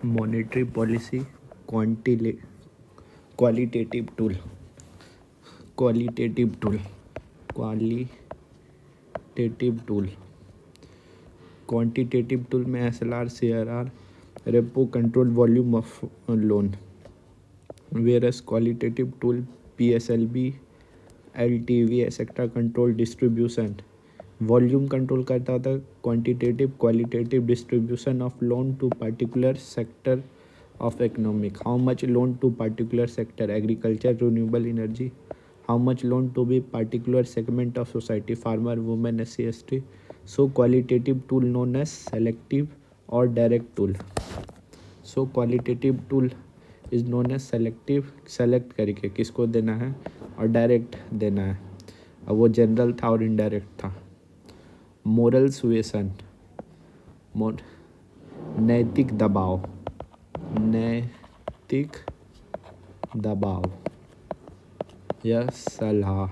Monetary policy quantitative qualitative tool qualitative tool qualitative tool quantitative tool में SLR CRR repo control volume of loan, whereas qualitative tool PSLB LTV etc control distribution. Volume control करता था, quantitative qualitative distribution of loan to particular sector of economic, how much loan to particular sector, agriculture, renewable energy, how much loan to be particular segment of society, farmer, women, SC, ST. So qualitative tool known as selective or direct tool. So qualitative tool is known as selective, select करके किसको देना है और direct देना है. अब वो general था और इनडायरेक्ट था. मोरल सुएसन, नैतिक दबाव, नैतिक दबाव या सलाह.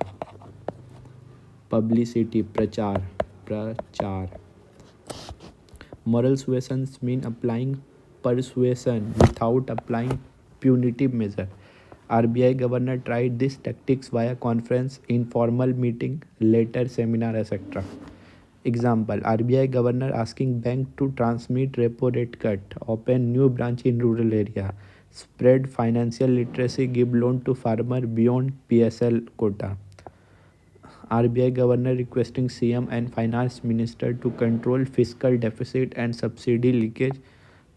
पब्लिसिटी, प्रचार, प्रचार. Moral suasions mean applying persuasion without applying punitive measure. RBI governor tried these tactics via conference, informal meeting, letter, seminar, etc. Example: RBI governor asking bank to transmit repo rate cut, open new branch in rural area, spread financial literacy, give loan to farmer beyond PSL quota. RBI governor requesting CM and finance minister to control fiscal deficit and subsidy leakage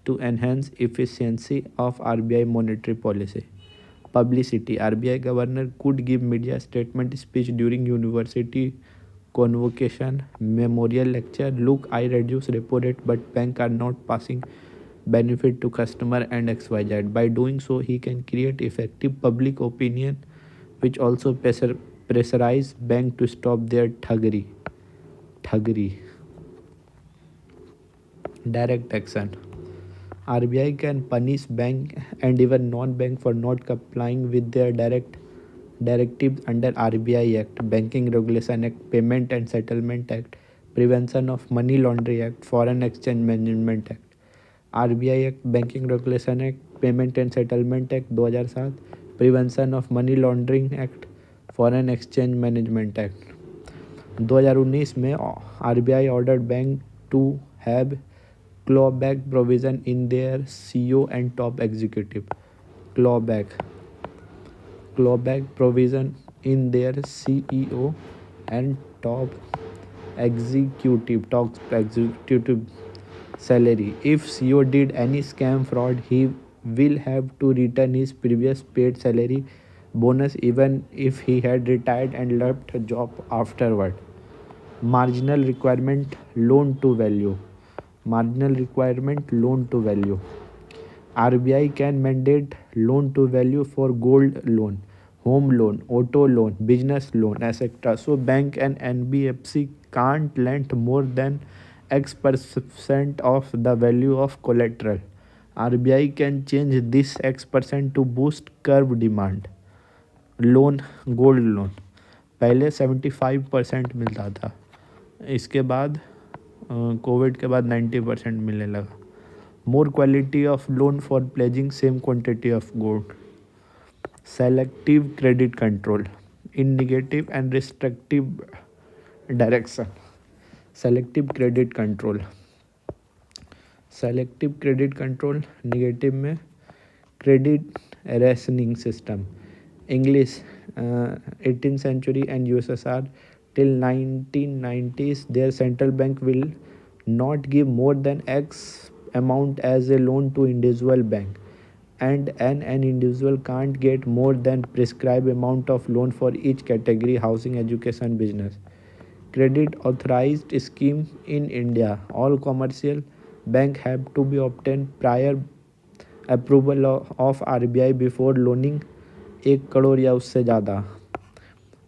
to enhance efficiency of RBI monetary policy. Publicity: RBI governor could give media statement, speech during university convocation, memorial lecture. Look, I reduce repo rate but bank are not passing benefit to customer and XYZ. By doing so, he can create effective public opinion which also pressurize bank to stop their thuggery. Direct action. RBI can punish bank and even non-bank for not complying with their directives under RBI Act, Banking Regulation Act, Payment and Settlement Act, Prevention of Money Laundering Act, Foreign Exchange Management Act. RBI Act, Banking Regulation Act, Payment and Settlement Act 2007, Prevention of Money Laundering Act, foreign exchange management act. 2019 में RBI ordered bank to have clawback provision in their CEO and top executive. Clawback provision in their CEO and top executive salary. If CEO did any scam fraud, he will have to return his previous paid salary, bonus, even if he had retired and left a job afterward. Marginal requirement loan to value. RBI can mandate loan to value for gold loan, home loan, auto loan, business loan, etc. So bank and NBFC can't lend more than X% of the value of collateral. RBI can change this X% to boost curve demand. Loan, gold loan पहले 75% मिलता था, इसके बाद Covid के बाद 90% मिलने लगा. More quality of loan for pledging same quantity of gold. Selective credit control in negative and restrictive direction. Selective credit control negative में credit rationing system. English, 18th century and USSR till 1990s, their central bank will not give more than X amount as a loan to individual bank, and an individual can't get more than prescribed amount of loan for each category: housing, education, business. Credit authorized scheme in India. All commercial bank have to be obtained prior approval of RBI before loaning 1 crore या उससे ज़्यादा.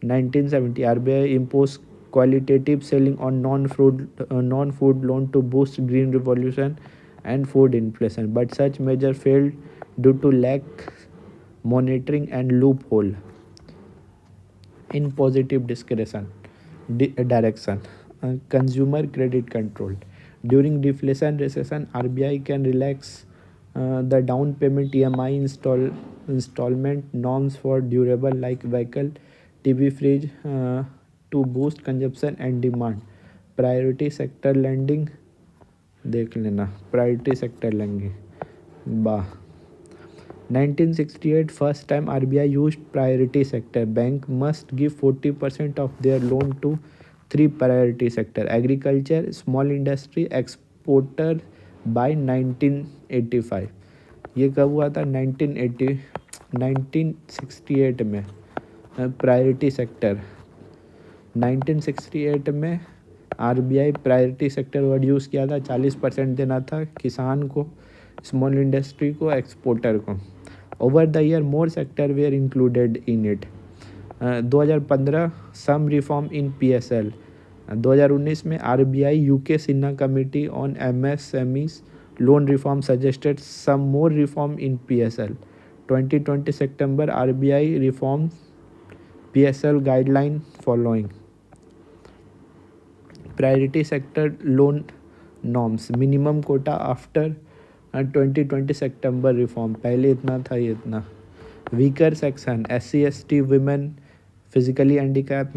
1970 RBI imposed qualitative selling on non-food loan to boost green revolution and food inflation, but such measure failed due to lack monitoring and loophole. In positive direction, consumer credit control. During deflation recession, RBI can relax The down payment EMI installment norms for durable like vehicle, TV, fridge to boost consumption and demand. Priority sector lending देख लेना, priority sector लेंगे वाह. 1968 first time RBI used priority sector. Bank must give 40% of their loan to three priority sector: agriculture, small industry, exporter by 1985. ये कब हुआ था? 1968 में. Priority sector 1968 में RBI priority sector word use किया था. 40% देना था किसान को, स्मॉल इंडस्ट्री को, एक्सपोर्टर को. Over the year more sector were included in it. 2015 some reform in PSL. 2019 में RBI UK Sinha committee on MSMEs loan reform suggested some more reform in PSL. 2020 सितंबर RBI reform PSL guideline following. Priority sector loan norms minimum quota after 2020 सितंबर reform. पहले इतना था, ये इतना. Weaker section SC ST women, physically handicap,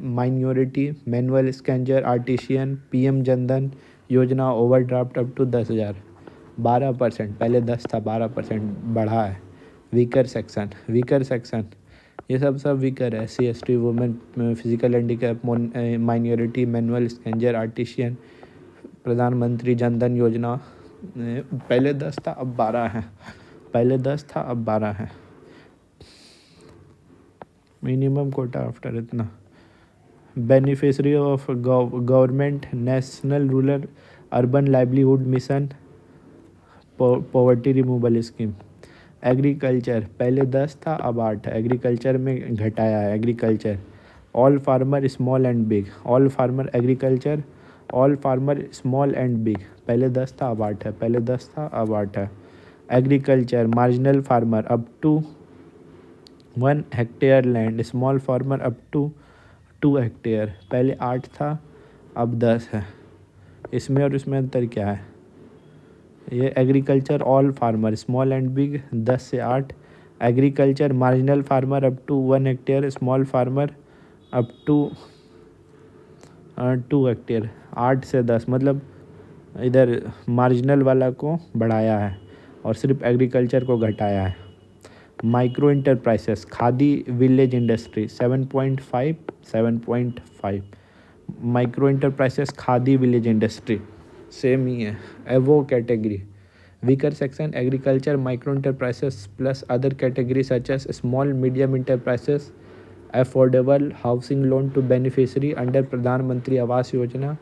minority, manual scavenger, artisan, PM Jan Dhan Yojana overdraft up to 10,000. 12%, पहले 10 था, 12% बढ़ा है. वीकर सेक्शन ये सब वीकर है. SC ST women, physical handicap, minority, manual scavenger, artisan, Pradhan Mantri Jan Dhan योजना. पहले 10 था, अब 12 है. पहले 10 था, अब 12 है. मिनिमम कोटा आफ्टर इतना. Beneficiary of government national rural urban livelihood mission poverty removal scheme. Agriculture पहले 10 था, अब 8 है. एग्रीकल्चर में घटाया है. Agriculture all farmer small and big. All farmer agriculture, all farmer small and big. पहले 10 था, अब 8 है. पहले 10 था, अब 8 है. Agriculture marginal farmer up to 1 hectare land, small farmer up to 2 hectare. पहले 8 था, अब 10 है. इसमें और इसमें अंतर क्या है? ये agriculture all farmer small and big 10 से 8. Agriculture marginal farmer up to 1 hectare, small farmer up to 2 hectare. 8 से 10 मतलब इधर मार्जिनल वाला को बढ़ाया है और सिर्फ एग्रीकल्चर को घटाया है. Micro enterprises khadi village industry 7.5. Micro enterprises khadi village industry same ही है. एवो category. Weaker section agriculture, micro enterprises plus other category such as small medium enterprises, affordable housing loan to beneficiary under Pradhan Mantri Awas Yojana,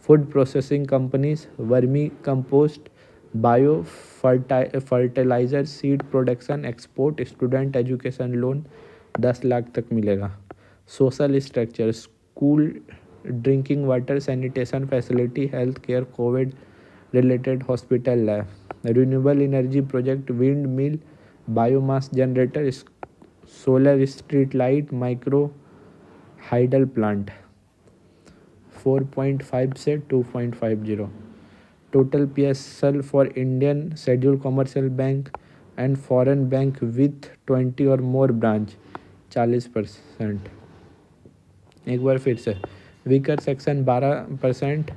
food processing companies, vermicompost, bio fertiliser, seed production, export, student education loan 10 lakh तक मिलेगा. Social structure school, drinking water, sanitation facility, health care, covid related hospital lab. Renewable energy project windmill, biomass generator, solar street light, micro hydel plant. 4.5 से 2.50. Total PSL for Indian schedule commercial bank and foreign bank with 20 और मोर branch 40%. एक बार फिर से. Weaker section 12%.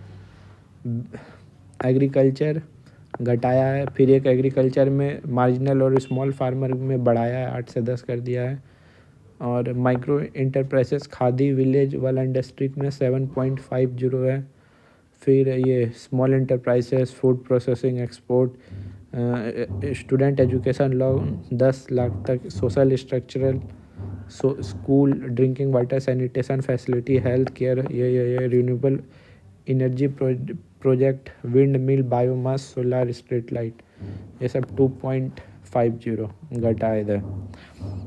Agriculture घटाया है. फिर एक agriculture में मार्जिनल और स्मॉल फार्मर में बढ़ाया है, 8 से 10 कर दिया है. और माइक्रो इंटरप्राइसेस खादी विलेज वाला इंडस्ट्री में 7.50 है. फिर ये small enterprises, food processing, export, student education loan 10 lakh तक. Social structural school, drinking water, sanitation facility, health care, ये renewable energy project, windmill, biomass, solar street light, ये सब 2.50 घटा इधर.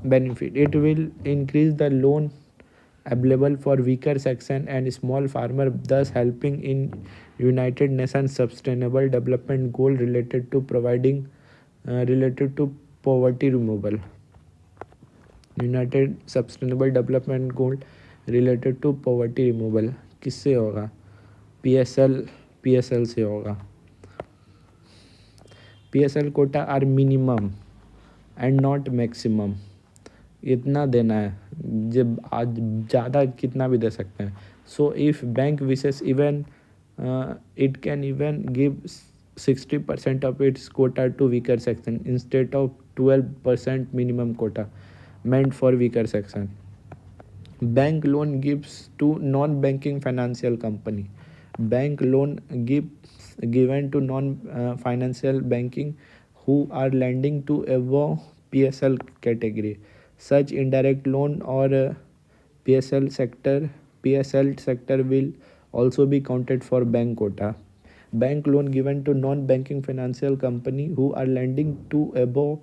Benefit it will increase the loan available for weaker section and small farmer, thus helping in United Nations Sustainable Development Goal related to poverty removal. United Sustainable Development Goal related to poverty removal किससे होगा? PSL से होगा. PSL quota are minimum and not maximum. इतना देना है, जब आज ज़्यादा कितना भी दे सकते हैं. सो इफ़ बैंक विशेष even it can even give 60% of its quota to weaker section instead of 12% minimum quota meant for weaker section. Bank loan gives to non-banking financial company. Bank loan given to non-financial banking who are lending to above PSL category. Such indirect loan or PSL sector will also be counted for bank quota. Bank loan given to non-banking financial company who are lending to above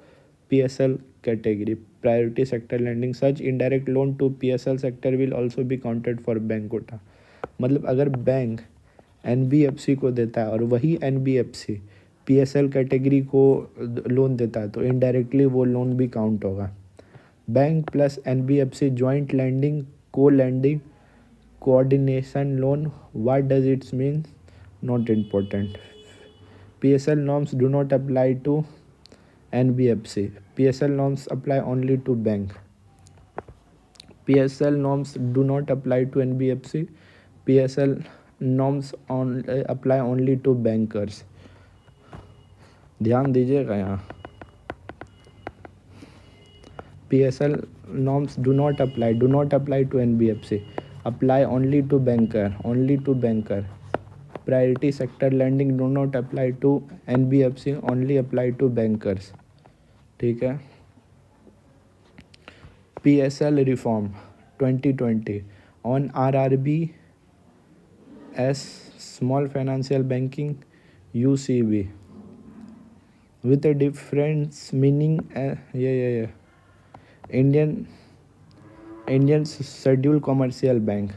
PSL category. Priority sector lending. Such indirect loan to PSL sector will also be counted for bank quota. मतलब अगर bank NBFC को देता है और वही NBFC PSL category को loan देता है तो इनडायरेक्टली वो लोन भी काउंट होगा. Bank plus NBFC joint lending को lending coordination loan. What does it's mean? Not important. PSL norms do not apply to NBFC. PSL norms apply only to bank. PSL norms do not apply to NBFC. PSL norms apply only to bankers. ध्यान दीजिएगा यहाँ. PSL norms do not apply to NBFC. Apply only to banker. Priority sector lending do not apply to NBFC, only apply to bankers. ठीक है. PSL reform 2020 on RRB as small financial banking UCB with a difference meaning. Indian Scheduled Commercial Bank.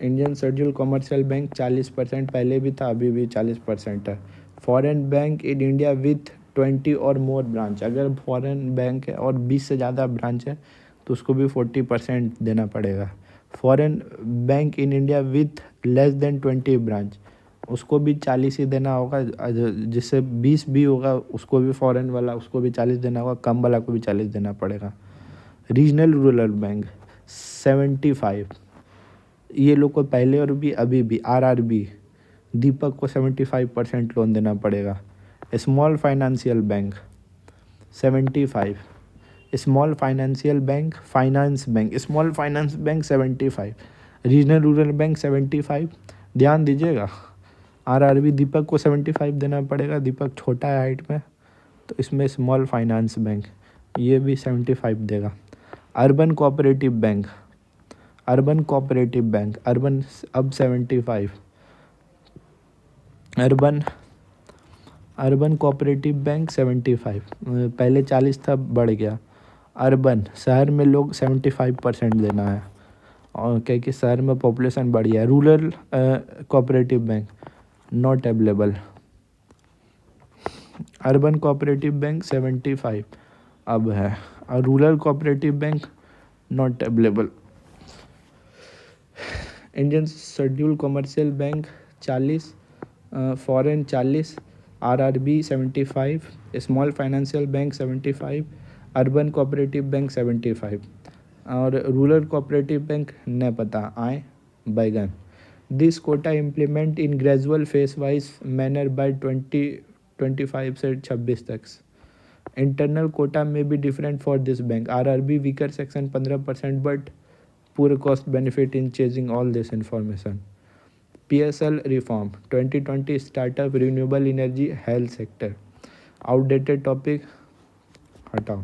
Indian scheduled commercial bank 40%, पहले भी था अभी भी 40% है. Foreign bank in India with 20 और मोर branch. अगर फॉरेन बैंक है और 20 से ज़्यादा ब्रांच है तो उसको भी 40% देना पड़ेगा. Foreign bank in India with less than 20 branch उसको भी 40 ही देना होगा. जिससे 20 भी होगा उसको भी फॉरेन वाला उसको भी 40 देना होगा, कम वाला को भी 40 देना पड़ेगा. Regional rural bank 75. ये लोग को पहले और भी अभी भी RRB दीपक को 75% लोन देना पड़ेगा. Small financial bank 75. Small financial bank small finance bank 75. Regional rural bank 75. ध्यान दीजिएगा, RRB दीपक को 75 देना पड़ेगा. दीपक छोटा है हाइट में तो इसमें स्मॉल फाइनेंस बैंक ये भी 75 देगा. अर्बन कोऑपरेटिव बैंक अब 75. Urban cooperative bank 75. पहले 40 था, बढ़ गया. अर्बन शहर में लोग 75% देना है और क्योंकि शहर में पॉपुलेशन बढ़ गया. Rural cooperative bank not available. Urban cooperative bank 75 अब है और rural cooperative bank not available. Indian scheduled commercial bank 40, foreign 40, RRB 75, small financial bank 75, urban cooperative bank 75 और रूरल कोऑपरेटिव बैंक नहीं पता आए बैगन. This quota implement in gradual phase wise manner by 2025 से 26 तक. इंटरनल कोटा में भी different for this bank. RRB weaker section 15% but poor cost benefit in chasing all this information. PSL reform 2020 startup renewable energy health sector. Outdated topic हटाओ.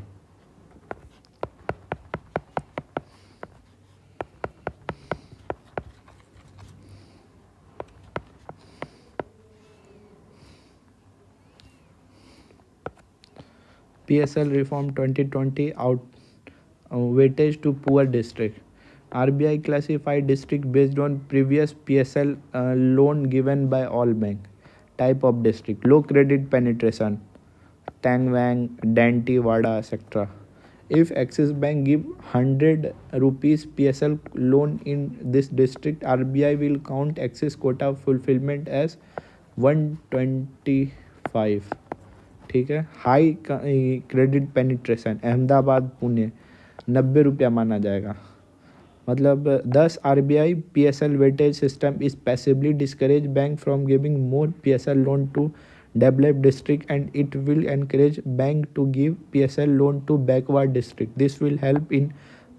PSL reform 2020 weightage to poor district. RBI classified district based on previous PSL loan given by all bank. Type of district: low credit penetration, Tangwang, Dantewada, etc. If Axis Bank give 100 rupees PSL loan in this district, RBI will count Axis quota fulfillment as 125. ठीक है। High credit penetration, Ahmedabad Pune 90 रुपया माना जाएगा। मतलब 10 RBI PSL weightage system is passively discourage bank from giving more PSL loan to develop district and it will encourage bank to give PSL loan to backward district. This will help in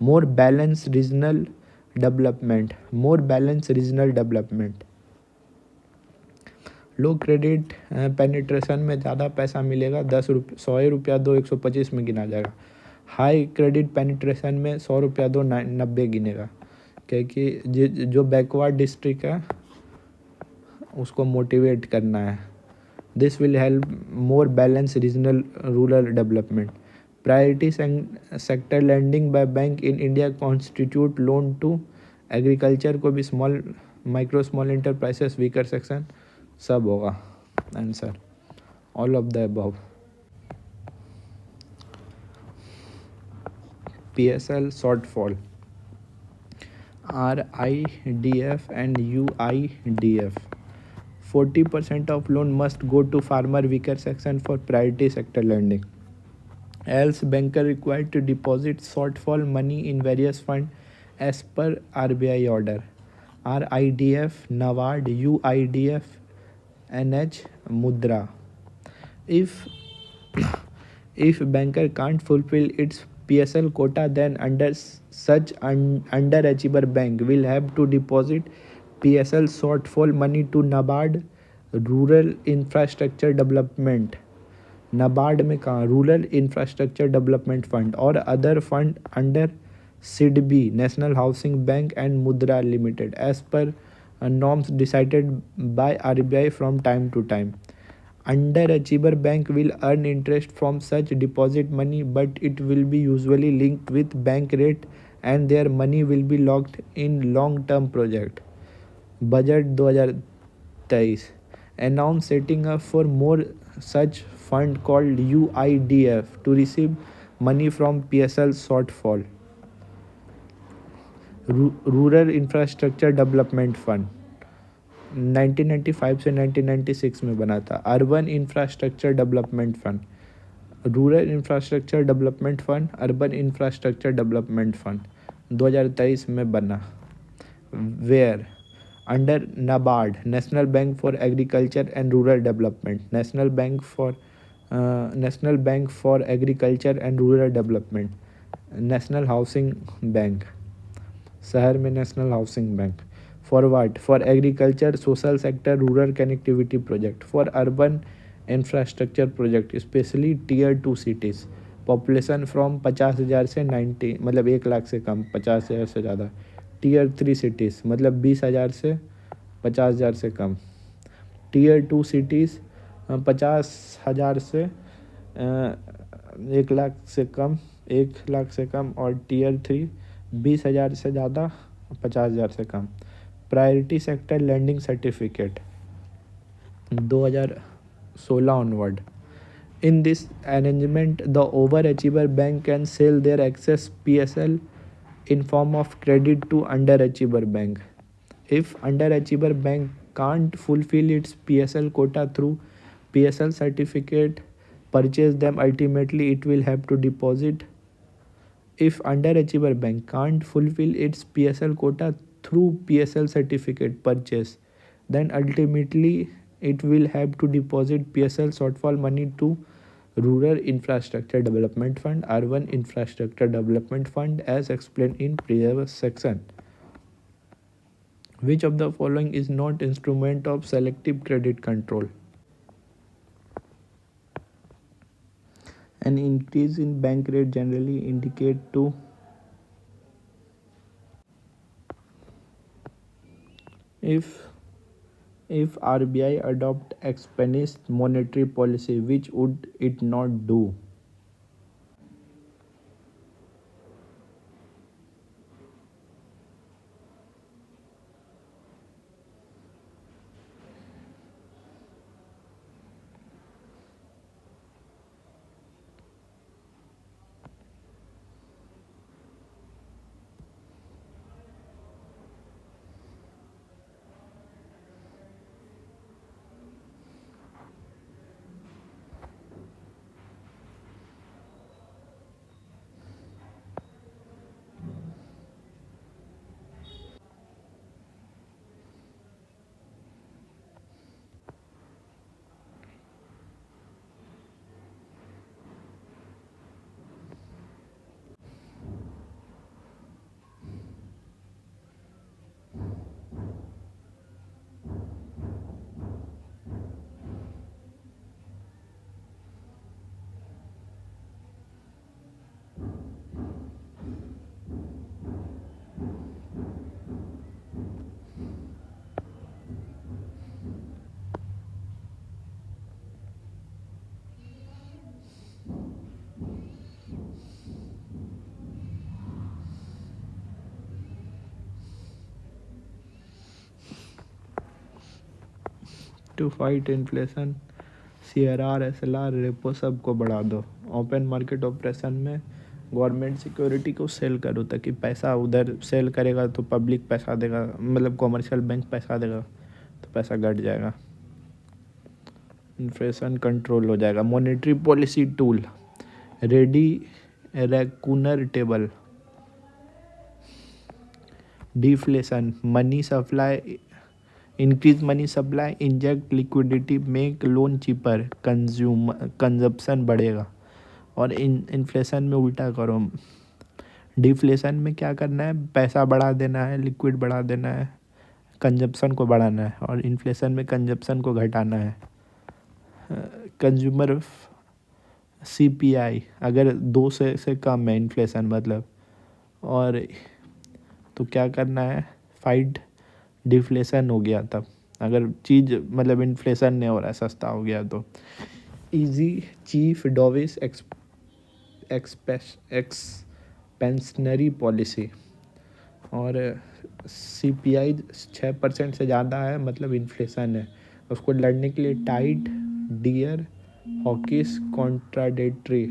more balance regional development, more balance regional development. Low credit penetration में ज़्यादा पैसा मिलेगा, 10 रुपये 100 रुपया दो 125 में गिना जाएगा। हाई क्रेडिट पेनिट्रेशन में 100 रुपया दो 90 गिनेगा, क्योंकि जो बैकवर्ड डिस्ट्रिक्ट है उसको मोटिवेट करना है। This will help more balance regional rural development. Priority sector lending by bank in India constitute loan to agriculture को भी small micro small enterprises weaker section सब होगा answer, all of the above. PSL shortfall, RIDF and UIDF. 40% of loan must go to farmer weaker section for priority sector lending. Else banker required to deposit shortfall money in various fund as per RBI order. RIDF, NABARD, UIDF, NH, Mudra. If if banker can't fulfill its PSL quota, then under such underachiever bank will have to deposit PSL shortfall money to NABARD rural infrastructure development, NABARD में कहाँ, rural infrastructure development fund और other fund under SIDBI national housing bank and Mudra limited as per norms decided by RBI from time to time. Underachiever bank will earn interest from such deposit money, but it will be usually linked with bank rate and their money will be locked in long term project. Budget 2023 announced setting up for more such fund called UIDF to receive money from PSL shortfall. Rural infrastructure development fund 1995 से 1996 में बना था। Urban infrastructure development fund, rural infrastructure development fund, urban infrastructure development fund 2023 में बना। Where under NABARD national bank for agriculture and rural development, national bank for agriculture and rural development, national housing bank, शहर में national housing bank. Forward for agriculture social sector rural connectivity project, for urban infrastructure project specially tier 2 cities, population from 50,000 से 90 मतलब 1 लाख से कम, 50,000 से ज़्यादा। Tier 3 cities मतलब 20,000 से 50,000 से कम। टीयर 2 सिटीज़ 50,000 से 1 लाख से कम, 1 लाख से कम। और टीयर 3 20,000 से ज़्यादा, 50,000 से कम। Priority sector lending certificate 2016 onward. In this arrangement the over achiever bank can sell their excess PSL in form of credit to underachiever bank. If underachiever bank can't fulfill its PSL quota through PSL certificate, purchase them ultimately it will have to deposit. If underachiever bank can't fulfill its PSL quota through PSL certificate purchase, then ultimately it will have to deposit PSL shortfall money to Rural Infrastructure Development Fund, Urban Infrastructure Development Fund as explained in previous section. Which of the following is not instrument of selective credit control? An increase in bank rate generally indicate to if RBI adopt expansionist monetary policy, which would it not do? To fight inflation CRR SLR repo सबको बढ़ा दो। Open market operation में government security को sell करो ताकि पैसा उधर cell करेगा तो पब्लिक पैसा देगा, मतलब कॉमर्शियल बैंक पैसा देगा तो पैसा घट जाएगा, इन्फ्लेशन कंट्रोल हो जाएगा। Monetary policy tool ready reckoner table. Deflation money supply increase money supply inject liquidity make loan cheaper consumption बढ़ेगा। और इन्फ्लेशन में उल्टा करो, डिफ्लेशन में क्या करना है, पैसा बढ़ा देना है, लिक्विड बढ़ा देना है, कंजप्शन को बढ़ाना है। और इन्फ्लेशन में कंजप्शन को घटाना है। कंज्यूमर CPI अगर 2 से कम है इन्फ्लेशन मतलब, और तो क्या करना है, फाइट डिफ्लेशन हो गया तब, अगर चीज़ मतलब इन्फ्लेशन नहीं हो रहा है, सस्ता हो गया तो। Easy cheap dovish expansionary policy. और CPI 6% से ज़्यादा है मतलब इन्फ्लेशन है, उसको लड़ने के लिए tight dear hawkish contradictory.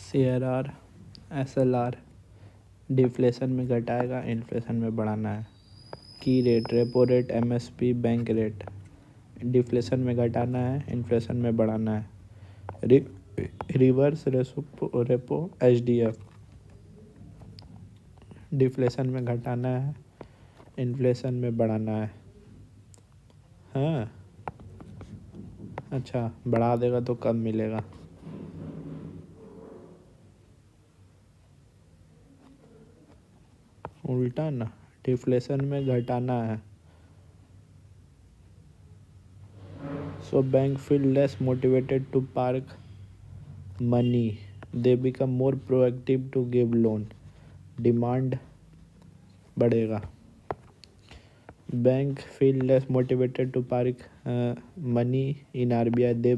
CRR SLR deflation में घटाएगा, इन्फ्लेशन में बढ़ाना है। की rate repo rate MSP bank rate deflation में घटाना है, इन्फ्लेशन में बढ़ाना है। रिवर्स रेपो HDF डिफ्लेशन में घटाना है, इन्फ्लेशन में बढ़ाना है। हाँ अच्छा, बढ़ा देगा तो कम मिलेगा। उल्टा ना, डिफ्लेशन में घटाना है। So bank feel less motivated to park money. They become more proactive to give loan. Demand बढ़ेगा। Bank feel less motivated to park money in RBI. They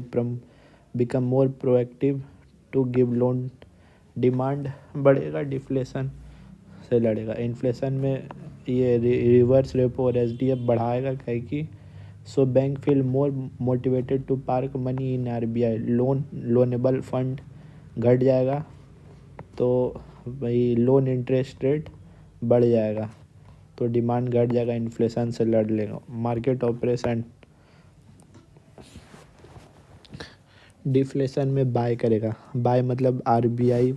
become more proactive to give loan. Demand बढ़ेगा, deflation से लड़ेगा। Inflation में ये reverse repo और SDF बढ़ाएगा कहीं की। So bank feel more motivated to park money in RBI। Loanable fund घट जाएगा तो भाई लोन इंटरेस्ट रेट बढ़ जाएगा तो डिमांड घट जाएगा, इन्फ्लेशन से लड़ लेगा। मार्केट ऑपरेशन डिफ्लेशन में बाय करेगा, बाय मतलब RBI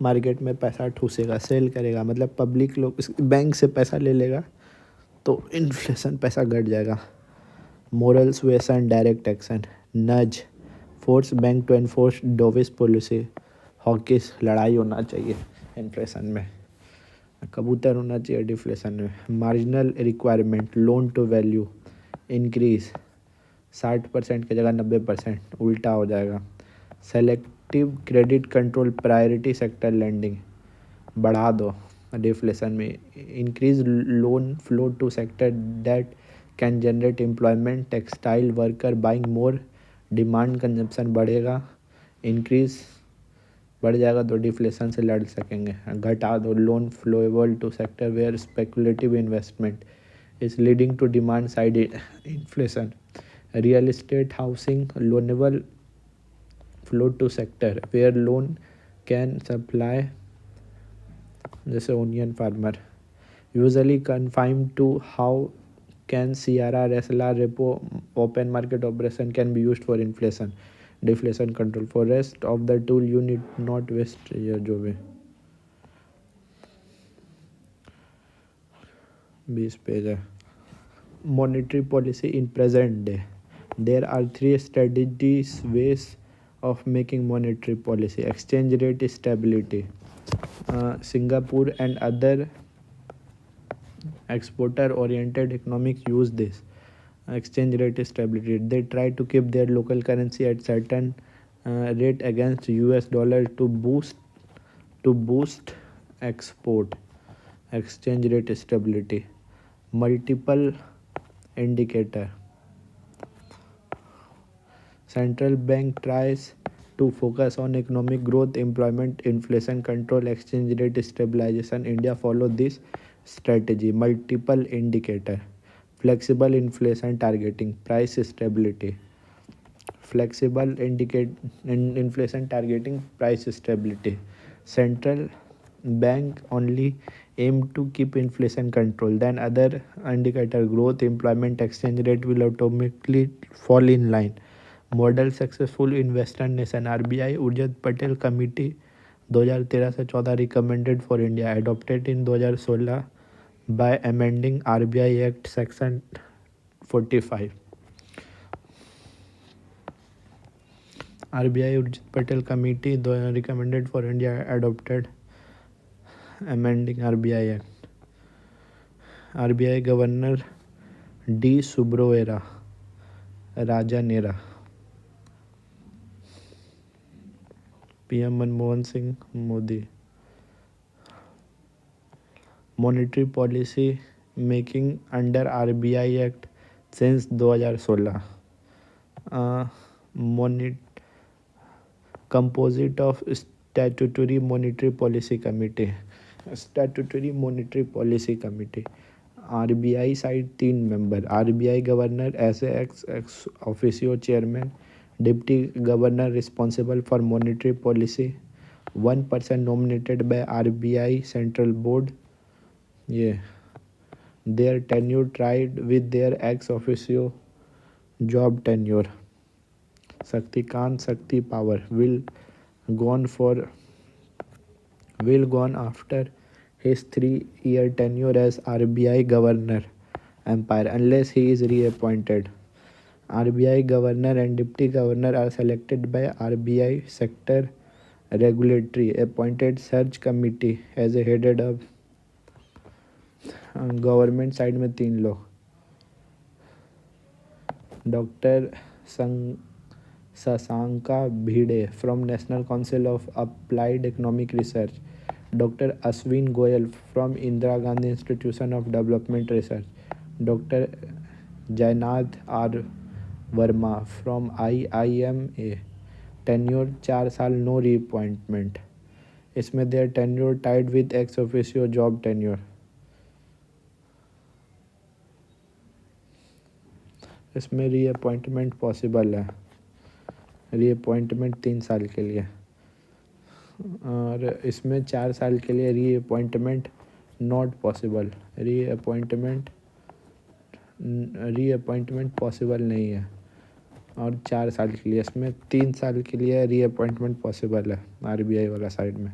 मार्केट में पैसा ठूसेगा, सेल करेगा मतलब पब्लिक लोग बैंक से पैसा ले लेगा तो इन्फ्लेशन पैसा घट जाएगा। Moral suasion direct action nudge force bank to enforce dovish policy. Hawkish लड़ाई होना चाहिए इन्फ्लेशन में, कबूतर होना चाहिए डिफ्लेशन में। Marginal requirement loan to value increase 60% की जगह 90%, उल्टा हो जाएगा। Selective credit control priority sector lending बढ़ा दो डिफ्लेशन में। Increase loan flow to sector that can generate employment, textile worker buying more, demand consumption बढ़ेगा, इंक्रीज बढ़ जाएगा तो डिफ्लेशन से लड़ सकेंगे। घटा दो loan flowable to sector where speculative investment is leading to demand side inflation. Real estate housing loanable flow to sector where loan can supply, जैसे onion farmer. Usually confined to how can CRR SLR repo open market operation can be used for inflation deflation control. For rest of the tool you need not waste your जो भी 20 page है। Monetary policy in present day. There are 3 strategies ways of making monetary policy. Exchange rate stability. Singapore and other exporter oriented economics use this exchange rate stability. They try to keep their local currency at certain rate against US dollar to boost export. Exchange rate stability. Multiple indicator. Central bank tries to focus on economic growth, employment, inflation control, exchange rate stabilization. India follow this strategy. Multiple indicator. flexible inflation targeting, price stability. Flexible inflation targeting, price stability. Central bank only aim to keep inflation control, then other indicator growth, employment, exchange rate will automatically fall in line. Model successful in western nation. RBI Urjit Patel Committee 2013 से 14 recommended for India, adopted in 2016 by amending RBI Act section 45. RBI Urjit Patel Committee recommended for India, adopted amending RBI Act. RBI Governor D. Subroera Rajanera. PM Manmohan Singh Modi. Monetary policy making under RBI Act since 2016. Composite of Statutory Monetary Policy Committee. Statutory Monetary Policy Committee. RBI side 3 member. RBI governor as ex officio chairman. Deputy governor responsible for monetary policy. 1 person nominated by RBI Central Board. ये their tenure tried with their ex officio job tenure. Shaktikant Shakti Power will gone after his 3-year tenure as RBI governor empire unless he is reappointed. RBI governor and deputy governor are selected by RBI sector regulatory appointed search committee as a headed of government side में 3 लोग. Doctor Shashanka Bhide from national council of applied economic research. Doctor Ashwin Goyal from Indira Gandhi institution of development research. Doctor Jaynath R Varma from IIMA. Tenure 4 साल, no reappointment. इसमें their tenure tied with ex officio job tenure. इसमें reappointment possible है. Reappointment 3 साल के लिए, और इसमें 4 साल के लिए reappointment not possible. Reappointment possible नहीं है. और 4 साल के लिए, इसमें 3 साल के लिए रीअपॉइंटमेंट पॉसिबल है RBI वाला साइड में.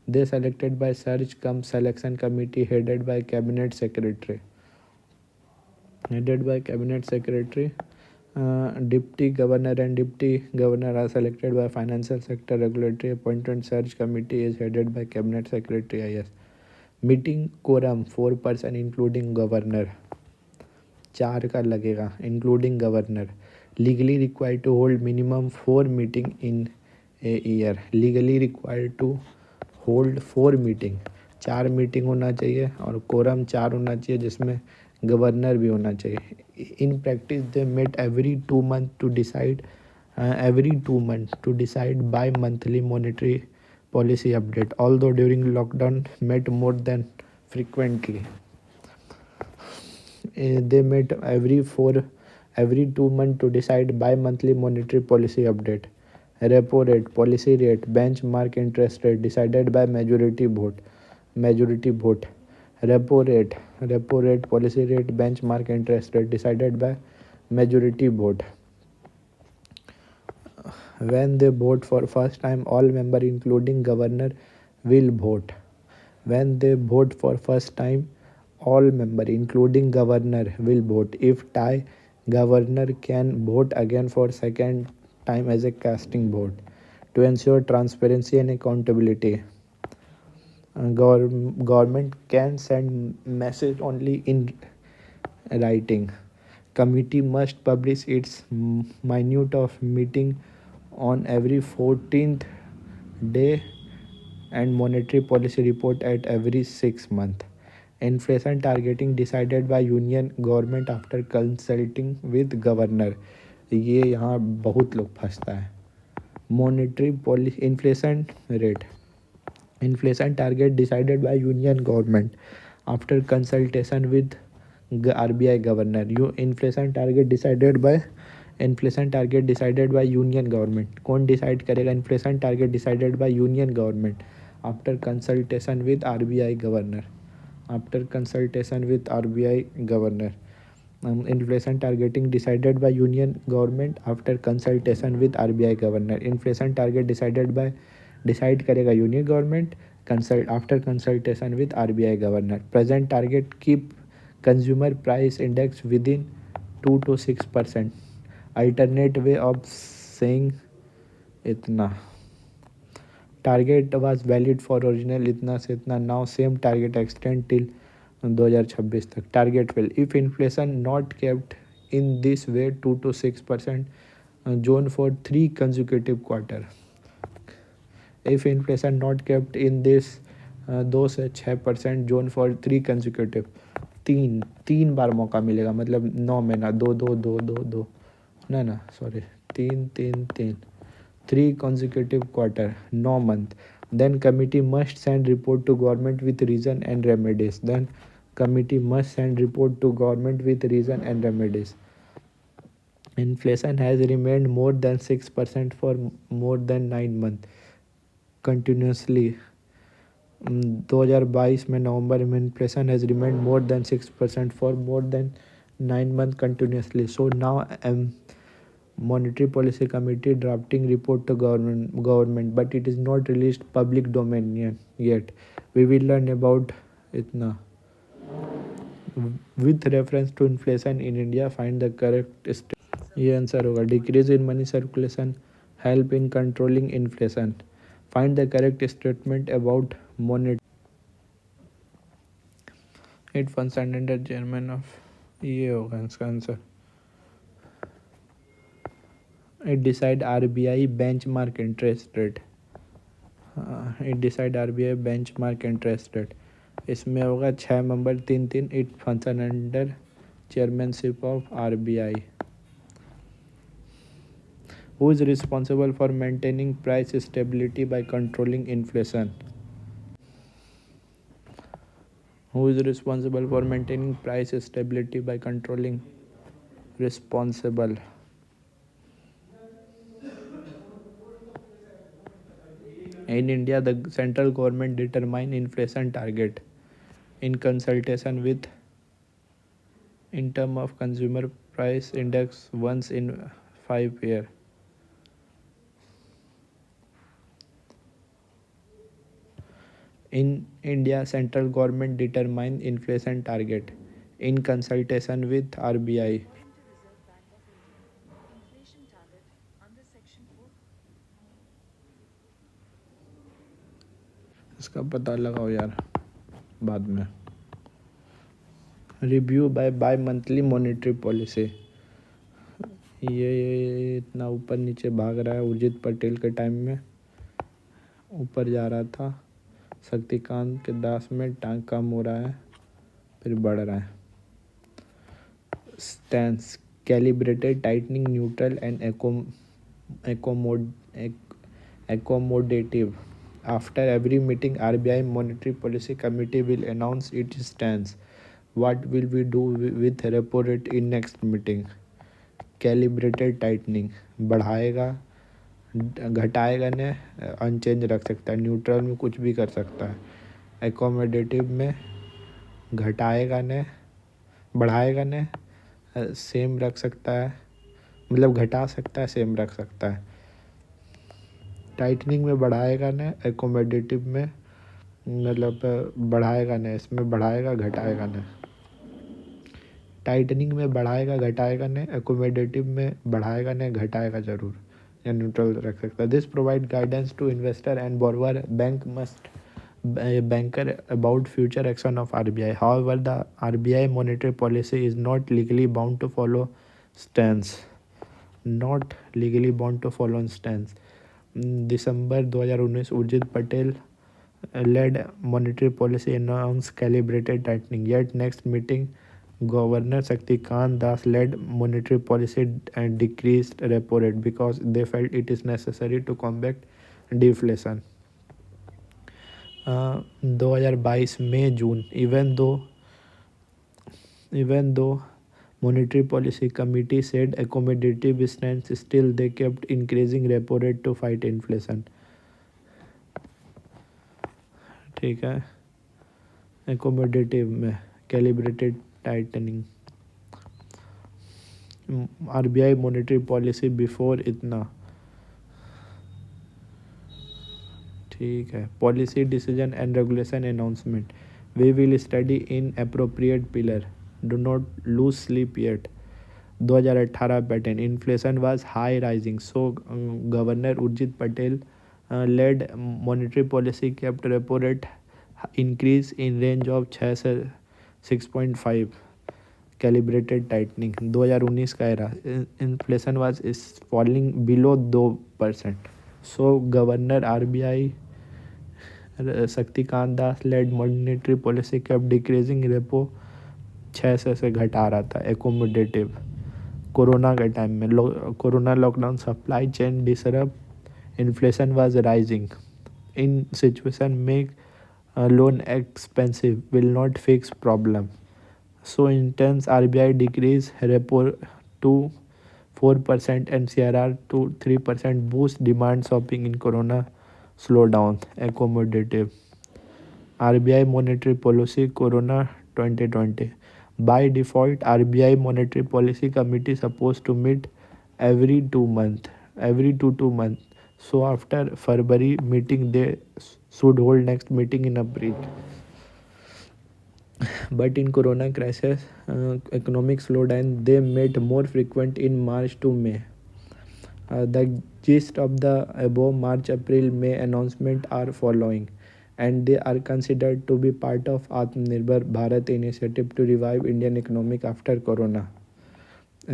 They selected by search cum selection committee headed by cabinet secretary. Deputy governor and deputy governor are selected by financial sector regulatory appointed search committee is headed by cabinet secretary IS. Meeting quorum 4 person including governor. 4 का लगेगा including governor. Legally required to hold minimum 4 meeting in a year. Legally required to hold 4 meeting. 4 meeting होना चाहिए और quorum 4 होना चाहिए जिसमें governor भी होना चाहिए. In practice they met every 2 months to decide by monthly monetary policy update, although during lockdown met more than frequently. They met every 2 months to decide by monthly monetary policy update. Repo rate, policy rate, benchmark interest rate decided by majority vote. Repo rate, policy rate, benchmark interest rate decided by majority vote. When they vote for first time, all member including governor will vote. When they vote for first time, all member including governor will vote. If tie, governor can vote again for second time as a casting vote. To ensure transparency and accountability, government can send message only in writing. Committee must publish its minute of meeting on every 14th day and monetary policy report at every 6 months. Inflation targeting decided by union government after consulting with governor. ये यहाँ बहुत लोग फंसता है. Monetary policy, inflation target decided by union government after consultation with RBI governor. You inflation target decided by union government. कौन decide करेगा inflation target? Decided by union government after consultation with RBI governor. After consultation with RBI governor. Inflation targeting decided by union government after consultation with RBI governor. Inflation target decide करेगा union government consult after consultation with RBI governor. Present target keep consumer price index within 2 to 6%. Alternate way of saying इतना. Target was valid for original इतना से इतना. Now same target extend till 2026 तक. Target fail if inflation not kept in this way 2 to 6% zone for 3 consecutive quarter. If inflation not kept in this 2 से 6% zone for 3 consecutive. तीन बार मौका मिलेगा मतलब 9 महीना. दो दो दो दो दो ना सॉरी. तीन तीन तीन 3 consecutive quarter 9 month. Then committee must send report to government with reason and remedies. Then committee must send report to government with reason and remedies. Inflation has remained more than 6% for more than 9 months continuously. 2022 में नवंबर में inflation has remained more than 6% for more than 9 months continuously. So now Monetary Policy Committee drafting report to government, but it is not released public domain yet. We will learn about itna. With reference to inflation in India, find the correct ये answer होगा. Decrease in money circulation help in controlling inflation. Find the correct statement about मोनेट. It funds under chairman of. ये होगा इसका आंसर. It decide RBI benchmark interest rate. It decide RBI benchmark interest rate. इसमें होगा 6 member 3-3. It function under chairmanship of RBI. Who is responsible for maintaining price stability by controlling inflation? Who is responsible for maintaining price stability by controlling? Responsible. In India, the central government determine inflation target in consultation with in term of consumer price index once in 5 year. In India, central government determine inflation target in consultation with RBI. इसका पता लगाओ यार बाद में. Review by monthly monetary policy. ये इतना ऊपर नीचे भाग रहा है. उर्जित पटेल के टाइम में ऊपर जा रहा था. शक्तिकांत के दास में टांग कम हो रहा है फिर बढ़ रहा है. Stance calibrated tightening neutral and accommodative. After every meeting, RBI Monetary Policy Committee will announce its stance. What will we do with repo rate in next meeting? Calibrated tightening. बढ़ाएगा घटाएगा ने अनचेंज रख सकता है. न्यूट्रल में कुछ भी कर सकता है. एकोमोडेटिव में घटाएगा ने बढ़ाएगा ने सेम रख सकता है. मतलब घटा सकता है सेम रख सकता है. टाइटनिंग में बढ़ाएगा ने एकोमोडेटिव में मतलब बढ़ाएगा ने इसमें बढ़ाएगा घटाएगा ने. टाइटनिंग में बढ़ाएगा घटाएगा ने एकोमोडेटिव में बढ़ाएगा ने घटाएगा जरूर या न्यूट्रल रख सकता है. This provide guidance to investor and borrower. Bank must banker about future action of RBI. However, the RBI monetary policy is not legally bound to follow stance. Not legally bound to follow stance. December 2019 Urjit Patel led monetary policy announced calibrated tightening. Yet next meeting, Governor Shaktikant Das led monetary policy and decreased repo rate because they felt it is necessary to combat deflation. 2022 में जून. Even though Monetary Policy Committee said accommodative stance, still they kept increasing repo rate to fight inflation. ठीक है, accommodative में calibrated tightening. RBI monetary policy before इतना ठीक है. Policy decision and regulation announcement. We will study in appropriate pillar. Do not lose sleep yet. 2018 pattern. Inflation was high rising, so Governor Urjit Patel led monetary policy kept repo rate increase in range of 6 से 6.5. Calibrated tightening. 2019 का era. Inflation was falling below 2%. So Governor RBI Shaktikanta Das led monetary policy kept decreasing repo 6 से घटा रहा था accommodative. Corona के time में corona lockdown supply chain disrupt, inflation was rising. In situation make loan expensive will not fix problem. So intense RBI decrease repo to 4% and CRR to 3% boost demand shopping in corona slowdown. Accommodative. RBI monetary policy corona 2020. By default, RBI monetary policy committee supposed to meet every 2 months. Every 2 months. So after February meeting, they should hold next meeting in April. But in corona crisis, economic slowdown, they made more frequent in March to May. The gist of the above March-April May announcement are following, and they are considered to be part of Atmanirbhar Bharat initiative to revive Indian economic after Corona.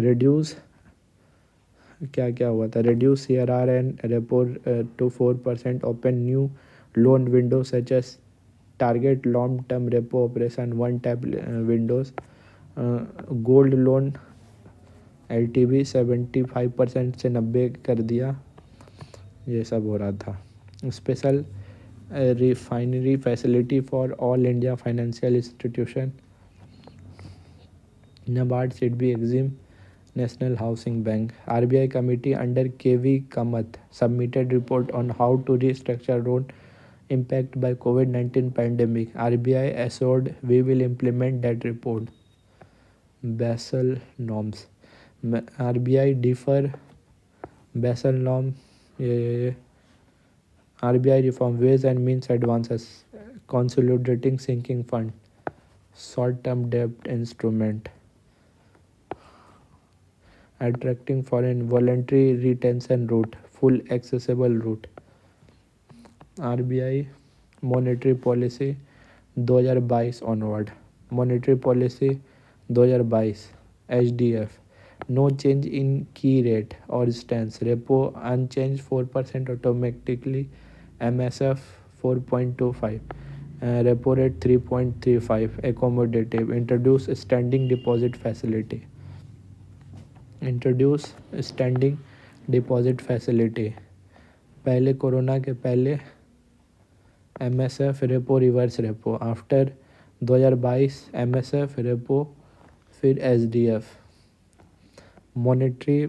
Reduce क्या क्या हुआ था? Reduce CRR and repo to 4%. Open new loan windows such as target long-term repo operation, one-tap windows, gold loan LTV 75% से 90 कर दिया. ये सब हो रहा था. Special refinery facility for all India financial institution. NABARD should be exim National Housing Bank. RBI committee under KV Kamath submitted report on how to restructure loan impact by COVID-19 pandemic. RBI assured we will implement that report. Basel norms. RBI defer Basel norm. RBI reform ways and means advances. Consolidating sinking fund. Short-term debt instrument. Attracting foreign voluntary retention route. Full accessible route. RBI monetary policy 2022 onward. Monetary policy 2022. HDF. No change in key rate or stance. Repo unchanged 4% automatically. MSF 4.25. Repo rate 3.35. Accommodative. Introduce standing deposit facility. Introduce standing deposit facility. पहले corona के पहले MSF repo reverse repo. After 2022 MSF repo फिर SDF. Monetary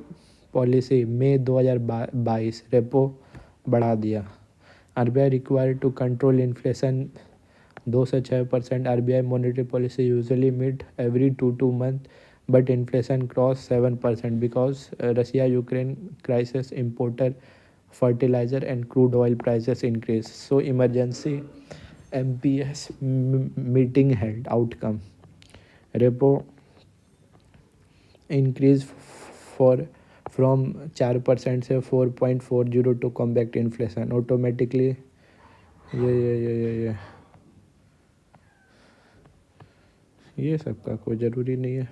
policy मई 2022 repo बढ़ा दिया. RBI required to control inflation 2 से 6%. RBI monetary policy usually meet every 2 months. But inflation crossed 7% because Russia-Ukraine crisis, importer fertilizer and crude oil prices increased. So emergency MPS meeting held. Outcome: repo increase from 4% से 4.40 to combat inflation. Automatically ये सबका कोई ज़रूरी नहीं है.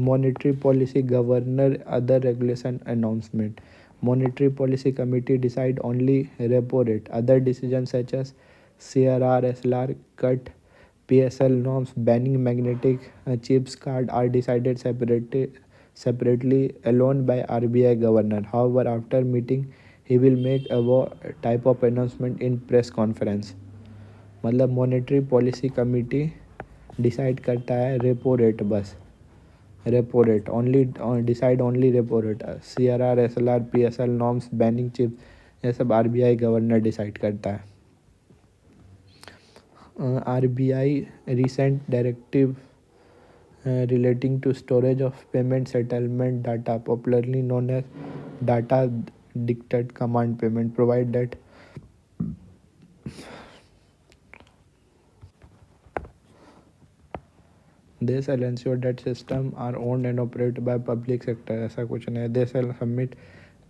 Monetary Policy Governor other regulation announcement. Monetary Policy Committee decide only repo rate. Other decisions such as CRR, SLR cut, PSL norms, banning magnetic chips card are decided separately alone by RBI Governor. However, after meeting he will make a type of announcement in press conference. मतलब Monetary Policy Committee decide करता है repo rate, बस repo rate only, decide only repo rate. CRR, SLR, PSL norms, banning chips, ये सब RBI governor decide करता है। RBI recent directive relating to storage of payment settlement data, popularly known as data dictate command payment, provide that they shall ensure that systems are owned and operated by public sector। ऐसा कुछ नहीं है। They shall submit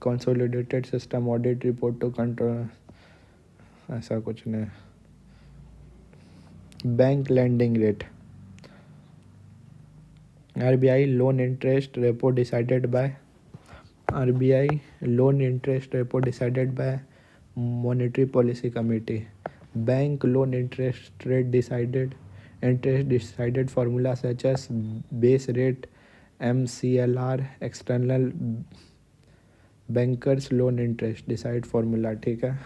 consolidated system audit report to control, ऐसा कुछ नहीं। Bank lending rate, RBI loan interest repo decided by RBI loan interest repo decided by Monetary Policy Committee. Bank loan interest decided formula such as base rate, MCLR, external bankers loan interest decide formula। ठीक है।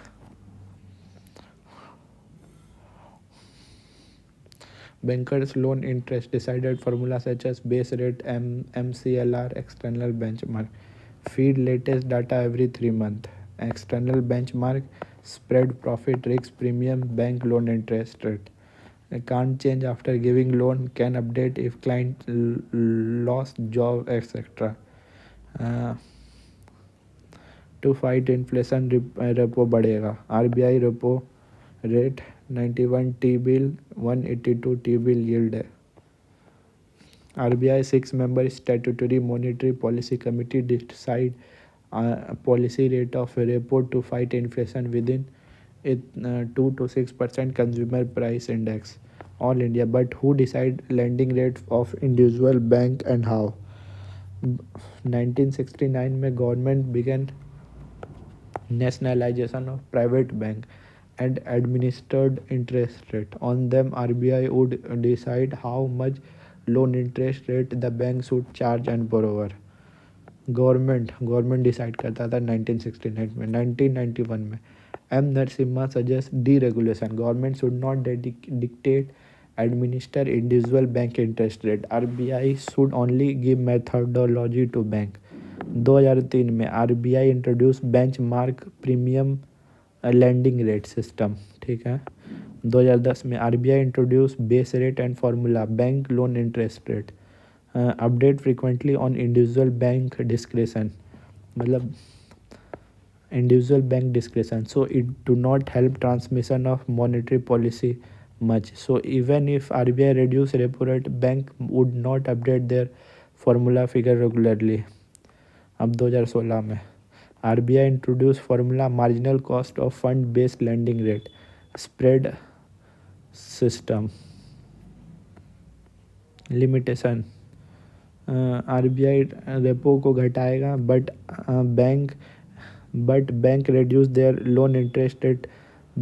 Bankers loan interest decided formula such as base rate, MCLR, external benchmark. Feed latest data every 3 months. External benchmark, spread, profit, risk, premium, bank loan interest rate. Can't change after giving loan, can update if client lost job, etc. To fight inflation, repo बढ़ेगा। RBI repo rate 91 T-bill, 182 T-bill yield है। RBI 6-member statutory monetary policy committee decide policy rate of repo to fight inflation within it 2 to 6% consumer price index all India, but who decide lending rate of individual bank and how? 1969 में government began nationalization of private bank and administered interest rate on them। RBI would decide how much loan interest rate the bank should charge and borrower। Government decide करता था 1969 में। 1991 में M Narasimha suggest deregulation, government should not dictate administer individual bank interest rate, RBI should only give methodology to bank. 2003 में RBI introduce benchmark premium lending rate system. ठीक है। 2010 में RBI introduce base rate and formula bank loan interest rate, update frequently on individual bank discretion, मतलब individual bank discretion, so it do not help transmission of monetary policy much। So even if RBI reduce repo rate, bank would not update their formula figure regularly। अब 2016 में RBI introduce formula marginal cost of fund based lending rate, spread system limitation। RBI repo को घटाएगा but bank reduce their loan interest rate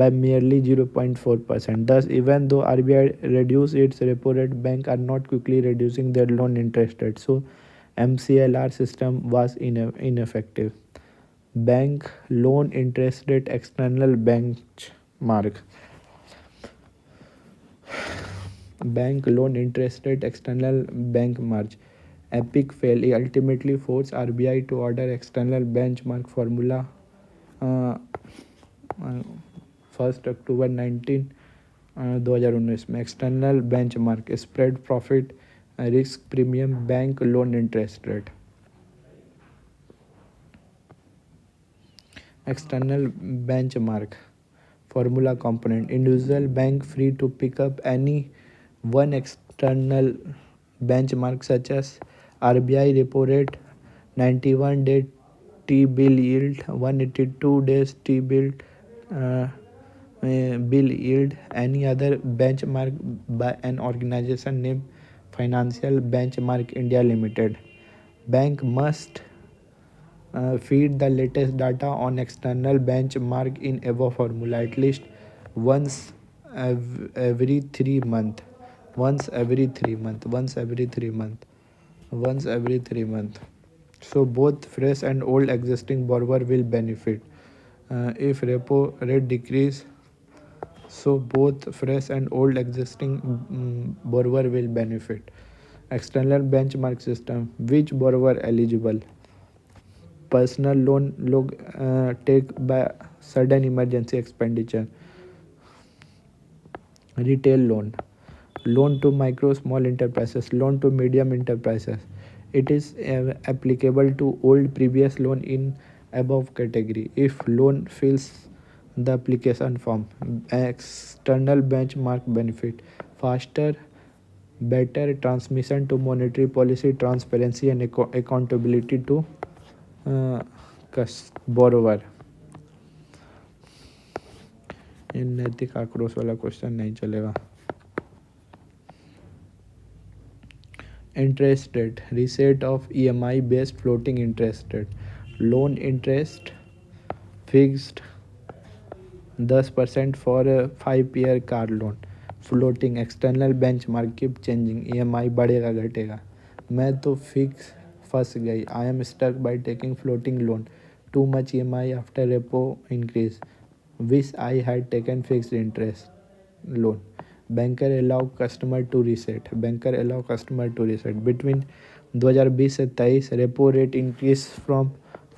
by merely 0.4%। Thus, even though RBI reduce its repo rate, bank are not quickly reducing their loan interest rate, so MCLR system was ineffective। Bank loan interest rate external benchmark, bank loan interest rate external benchmark epic fail, he ultimately forced RBI to order external benchmark formula 1 अक्टूबर 2019 में। External benchmark, spread, profit, risk, premium, bank loan interest rate. External benchmark formula component, individual bank free to pick up any one external benchmark such as RBI repo rate, 91-day T-bill yield, 182 days T-bill bill yield, any other benchmark by an organization named Financial Benchmark India Limited। Bank must feed the latest data on external benchmark in above formula at least once every 3 month, once every 3 month, once every 3 month, once every 3 month, so both fresh and old existing borrower will benefit। If repo rate decrease, So both fresh and old existing borrower will benefit. External benchmark system. Which borrower eligible? Personal loan log take by sudden emergency expenditure. Retail loan, loan to micro small enterprises, loan to medium enterprises. It is applicable to old previous loan in above category if loan fills the application form. External benchmark benefit, faster better transmission to monetary policy, transparency and accountability to uh, borrower. इन नैतिक आक्रोश वाला question नहीं चलेगा. Interest rate, reset of EMI based floating interest rate. Loan interest fixed 10% for a 5-year car loan. Floating external benchmark keep changing. EMI बढ़ेगा घटेगा. मैं तो fix फंस गई. I am stuck by taking floating loan. Too much EMI after repo increase. Wish I had taken fixed interest loan. Banker allow customer to reset. Banker allow customer to reset. Between 2020 से 23 repo rate increase from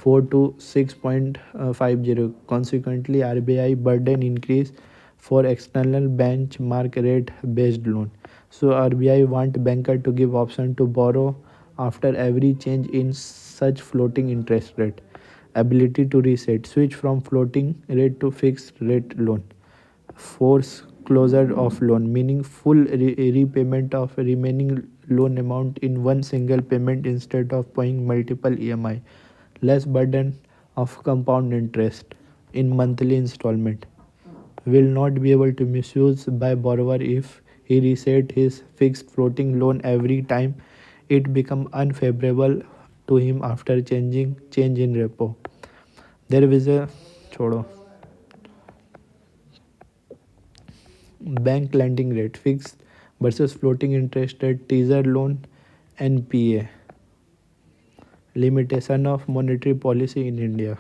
4 to 6.50. Consequently, RBI burden increase for external benchmark rate based loan. So RBI want banker to give option to borrow after every change in such floating interest rate. Ability to reset, switch from floating rate to fixed rate loan. Force closure of loan, meaning full repayment of remaining loan amount in one single payment instead of paying multiple EMI. Less burden of compound interest in monthly installment. Will not be able to misuse by borrower if he reset his fixed floating loan every time it become unfavorable to him after change in repo. There is a छोड़ो. Bank lending rate, fixed versus floating interest rate, teaser loan, NPA. Limitation of monetary policy in India.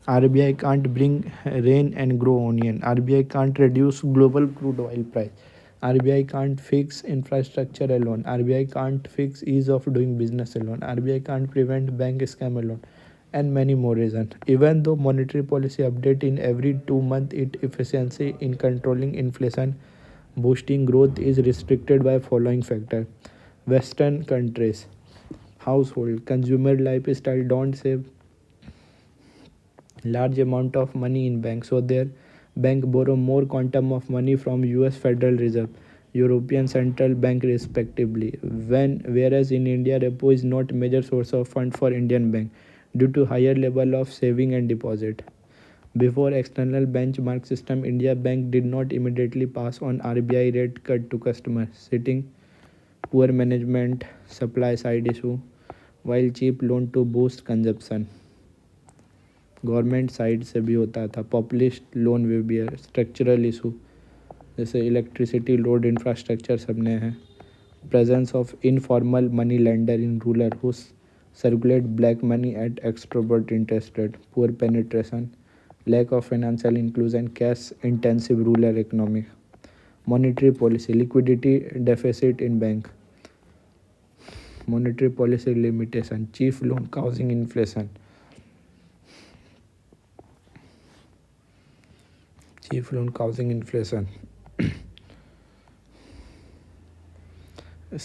RBI can't bring rain and grow onion. RBI can't reduce global crude oil price. RBI can't fix infrastructure alone. RBI can't fix ease of doing business alone. RBI can't prevent bank scam alone. And many more reasons. Even though monetary policy update in every 2 months, its efficiency in controlling inflation, boosting growth is restricted by following factor. Western countries, household, consumer lifestyle don't save large amount of money in bank, so their bank borrow more quantum of money from US Federal Reserve, European Central Bank respectively. Whereas in India, repo is not major source of fund for Indian bank due to higher level of saving and deposit. Before external benchmark system, India Bank did not immediately pass on RBI rate cut to customers, citing poor management, supply side issue, while cheap loan to boost consumption. Government side से भी होता था. Populist loan में भी है. Structural issue जैसे electricity load infrastructure सब ने है. Presence of informal money lender in rural who circulate black money at extrovert interest rate. Poor penetration, lack of financial inclusion, cash intensive rural economy. Monetary policy, liquidity deficit in bank. Monetary policy limitation, chief loan causing inflation. Chief loan causing inflation.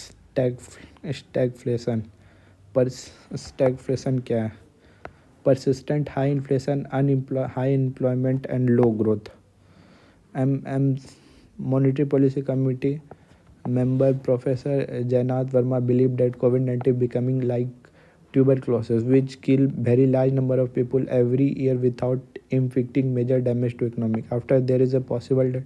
Stagflation. पर stagflation क्या है? Persistent high inflation, high employment and low growth. Monetary Policy Committee member Professor Jainath Verma believed that COVID-19 becoming like tuberculosis, which kill very large number of people every year without inflicting major damage to economy. After there is a possible that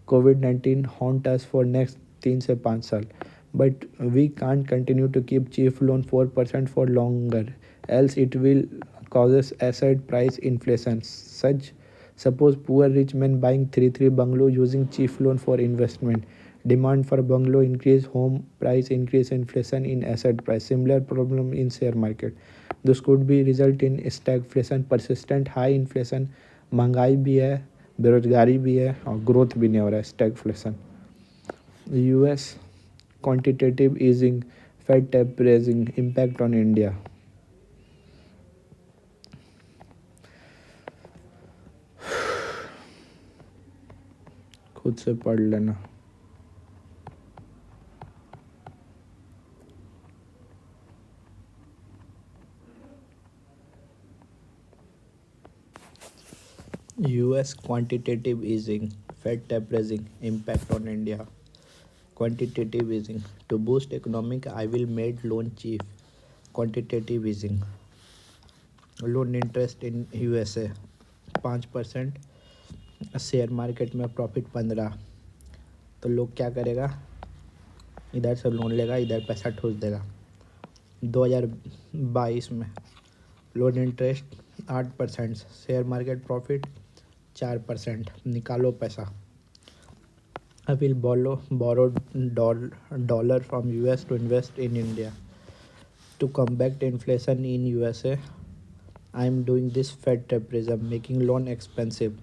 COVID-19 haunt us for next 3 से 5 साल. But we can't continue to keep cheap loan 4% for longer, else it will causes asset price inflation. Suppose poor rich men buying 3 bungalow using cheap loan for investment. Demand for bungalow increase, home price increase, inflation in asset price. Similar problem in share market. This could be result in stagflation, persistent high inflation. महंगाई भी है, बेरोजगारी भी है और growth भी नहीं हो रहा है, stagflation. US quantitative easing, fed tapering, impact on India. खुद से पढ़ लेना। US quantitative easing, Fed tapering, impact on India. Quantitative easing. To boost economic, I will made loan cheap. Quantitative easing. Loan interest in USA 5%, share market में profit 15। तो लोग क्या करेगा, इधर से लोन लेगा, इधर पैसा ठूस देगा। 2022 में loan interest 8%, share market profit 4%। निकालो पैसा। I will borrow dollar from US to invest in India. To combat inflation in USA, I am doing this Fed tapering, making loan expensive.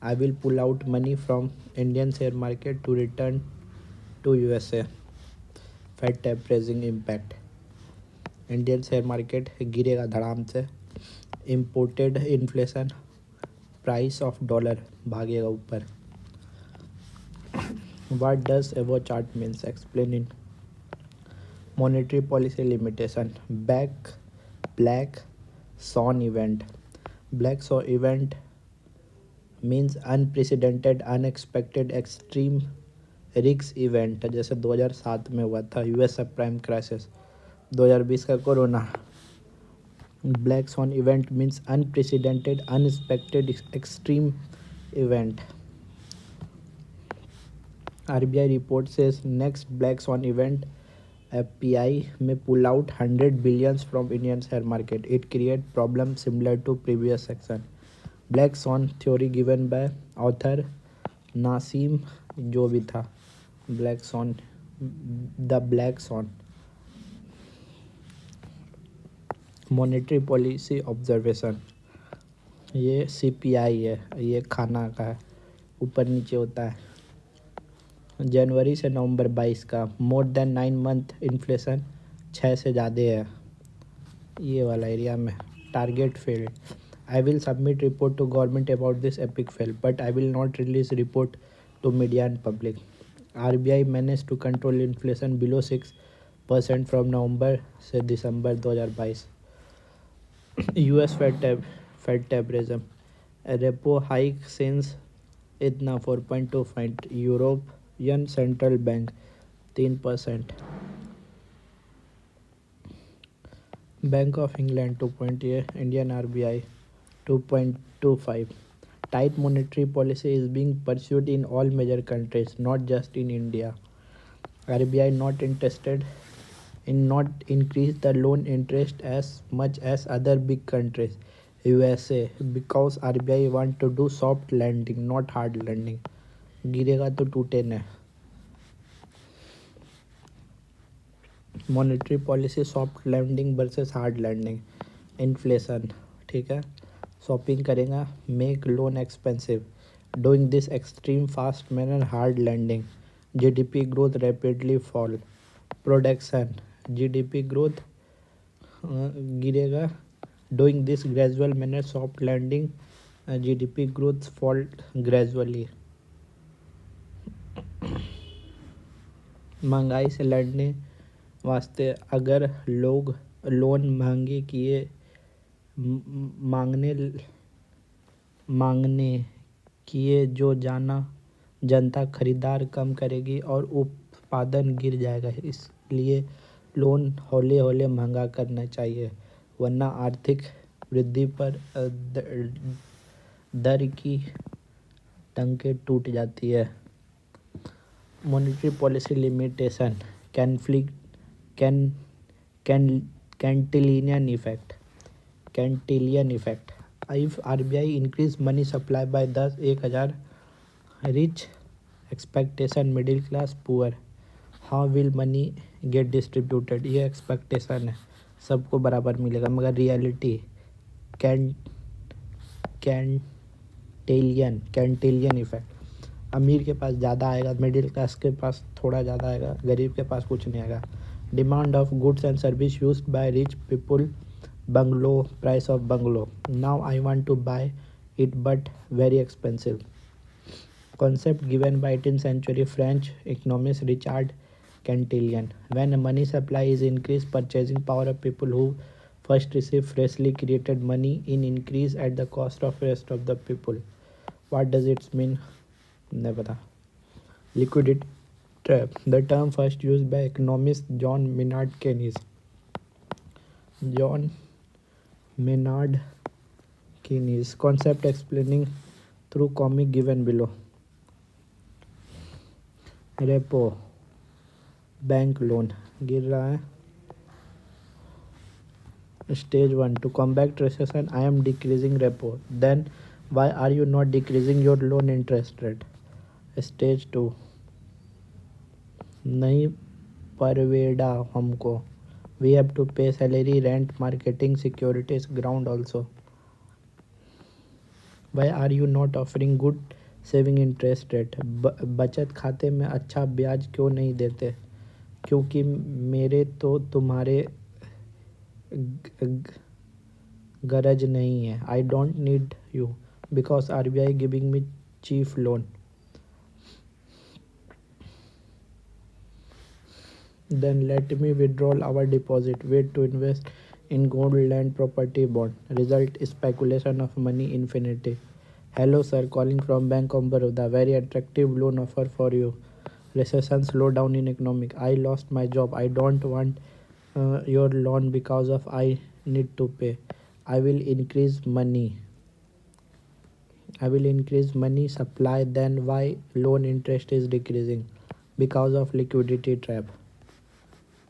I will pull out money from Indian share market to return to USA. Fed tapering impact. Indian share market गिरेगा धड़ाम से। Imported inflation, price of dollar भागेगा ऊपर। What does above chart means? Explain in monetary policy limitation. Black swan event. Black swan event means unprecedented, unexpected, extreme risk event. जैसे 2007 में हुआ था US subprime crisis, 2020 का corona. Black swan event means unprecedented, unexpected, extreme event. RBI report से next black swan event, FPI में pull out 100 billions from Indian share market. It create problem similar to previous section. Black swan theory given by author Nassim, जो भी था। Black swan, the black swan. Monetary policy observation. ये CPI है, ये खाना का है, ऊपर नीचे होता है। जनवरी से नवंबर 22 का मोर देन 9 मंथ इन्फ्लेशन 6 से ज़्यादा है ये वाला एरिया में। Target failed. I will submit report to government about this epic fail, but I will not release report to media and public. RBI manage to control inflation below 6% from November से दिसंबर 2022। US fed taperism, repo hike since इतना 4.25। European central bank 3%। Bank of England 2.8, Indian RBI 2.25। Tight monetary policy is being pursued in all major countries, not just in India. RBI not interested in not increase the loan interest as much as other big countries, USA, because RBI want to do soft landing, not hard landing. गिरेगा तो टूटे न। Monetary policy soft landing versus hard landing. Inflation, ठीक है, shopping करेगा, make loan expensive, doing this extreme fast manner hard landing. GDP growth rapidly fall. Production, GDP growth गिरेगा, doing this gradual manner soft landing, GDP growth fall gradually. महंगाई से लड़ने वास्ते अगर लोग लोन महंगे किए मांगने किए जो जनता खरीदार कम करेगी और उत्पादन गिर जाएगा। इसलिए लोन हौले हौले महंगा करना चाहिए, वरना आर्थिक वृद्धि पर दर की टंके टूट जाती है। Monetary policy limitation, Cantillon effect. If RBI increase money supply by 10,000 rich expectation middle class poor, how will money get distributed. ये एक्सपेक्टेशन है सबको बराबर मिलेगा, मगर रियलिटी टेलियन कैंटिलियन इफेक्ट। अमीर के पास ज़्यादा आएगा, मिडिल क्लास के पास थोड़ा ज़्यादा आएगा, गरीब के पास कुछ नहीं आएगा। Demand of goods and service used by rich people, bungalow, price of bungalow, now I want to buy it but very expensive. Concept given by 18th century French economist Richard Cantillon. When money supply is increased, purchasing power of people who first receive freshly created money in increase at the cost of rest of the people. What does it mean? नहीं पता. Liquidity trap. The term first used by economist John Maynard Keynes. John Maynard Keynes. Concept explaining through comic given below. Repo bank loan गिर रहा है. Stage 1 to combat recession I am decreasing repo. Then why are you not decreasing your loan interest rate. Stage 2 नहीं परवेड़ा हमको. We have to pay salary, rent, marketing, securities, ground also. Why are you not offering good saving interest rate. बचत खाते में अच्छा ब्याज क्यों नहीं देते. क्योंकि मेरे तो तुम्हारे गरज नहीं है. I don't need you because RBI giving me chief loan. Then let me withdraw our deposit. Wait to invest in gold, land, property, bond. Result speculation of money infinity. Hello sir, calling from Bank of Baroda. Very attractive loan offer for you. Recession, slowdown in economic. I lost my job. I don't want your loan because of I need to pay. I will increase money. I will increase money supply. Then why loan interest is decreasing? Because of liquidity trap.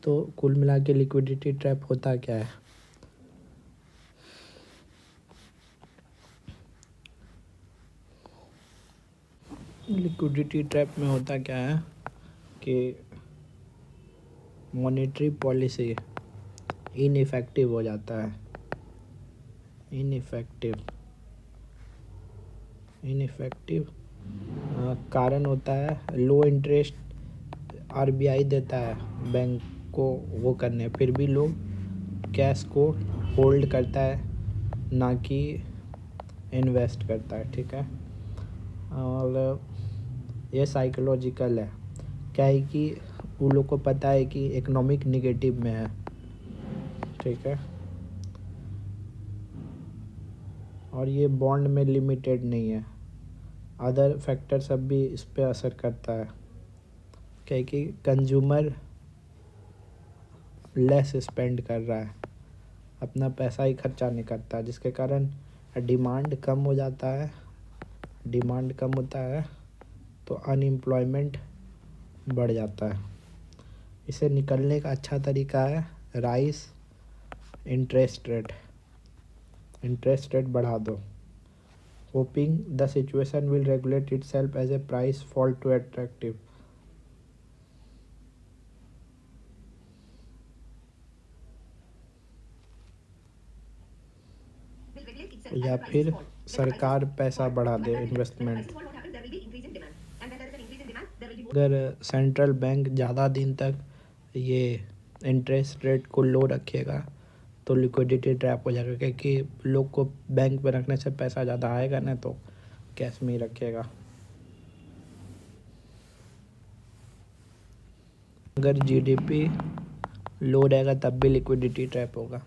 तो कुल मिला के liquidity trap होता क्या है. Liquidity trap में होता क्या है कि मॉनेटरी पॉलिसी इनइफेक्टिव हो जाता है. इनइफेक्टिव कारण होता है लो इंटरेस्ट RBI देता है बैंक को वो करने, फिर भी लोग कैश को होल्ड करता है ना कि इन्वेस्ट करता है. ठीक है. और ये साइकोलॉजिकल है. क्या है कि उन लोग को पता है कि इकोनॉमिक निगेटिव में है. ठीक है. और ये बॉन्ड में लिमिटेड नहीं है. अदर फैक्टर सब भी इस पर असर करता है. क्या है कि कंज्यूमर लेस स्पेंड कर रहा है, अपना पैसा ही खर्चा नहीं करता, जिसके कारण डिमांड कम हो जाता है. डिमांड कम होता है तो अनएम्प्लॉयमेंट बढ़ जाता है. इसे निकलने का अच्छा तरीका है raise interest rate. Interest rate बढ़ा दो. Hoping the situation will regulate itself as a price fall to attractive. या फिर सरकार पैसा बढ़ा दे इन्वेस्टमेंट. अगर सेंट्रल बैंक ज़्यादा दिन तक ये इंटरेस्ट रेट को लो रखेगा तो लिक्विडिटी ट्रैप हो जाएगा, क्योंकि लोग को बैंक में रखने से पैसा ज़्यादा आएगा ना, तो कैश में ही रखेगा. अगर GDP लो रहेगा तब भी लिक्विडिटी ट्रैप होगा.